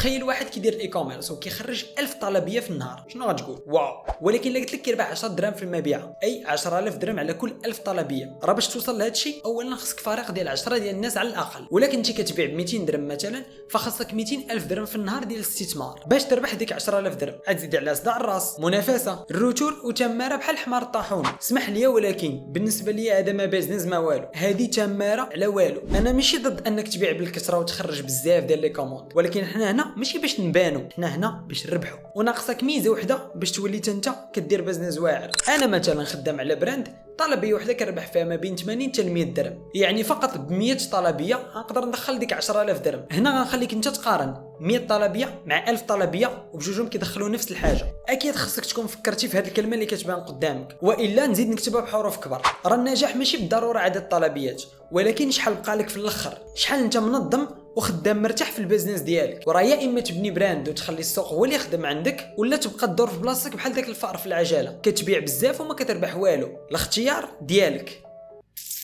تخيل واحد كيدير الاي كوميرس وكيخرج 1000 طلبيه في النهار، شنو غتقول؟ واو. ولكن الا قلت لك كيربح 10 درهم في المبيعه، اي 10000 درهم على كل 1000 طلبيه، راه باش توصل لهذا الشيء اولا خصك فريق ديال 10 ديال الناس على الاقل. ولكن انت كتبيع ب 200 درهم مثلا، فخاصك 200000 درهم في النهار ديال الاستثمار باش تربح ديك 10000 درهم. تزيد على صداع الراس، منافسه، الرتور وتماره بحال حمار الطاحون. اسمح لي ولكن بالنسبه لي هذا ما بيزنس ما والو، هذه تماره على والو. انا ماشي ضد انك تبيع بالكثره وتخرج بزاف ديال لي كوموند، ولكن حنا هنا ماشي باش نبانو، حنا هنا باش نربحوا. وناقصك ميزه وحده باش تولي انت كدير بزنس واعر. انا مثلا خدام على براند طلبيه وحده كربح فيها ما بين 80 حتى 100 درهم، يعني فقط ب 100 طلبيه غنقدر ندخل ديك 10000 درهم. هنا غنخليك انت تقارن 100 طلبيه مع 1000 طلبيه وبجوجهم كيدخلوا نفس الحاجه. اكيد خصك تكون فكرتي في هذه الكلمه اللي كتبان قدامك، والا نزيد نكتبها بحروف كبر. راه النجاح ماشي بالضروره عدد الطلبيات، ولكن شحال بقى لك في الاخر، شحال انت منظم وخدام مرتاح في البيزنس ديالك. وراه يا اما تبني براند وتخلي السوق هو اللي يخدم عندك، ولا تبقى تدور في بلاصتك بحال داك الفأر في العجله، كتبيع بزاف وما كتربح والو. الاختيار ديالك.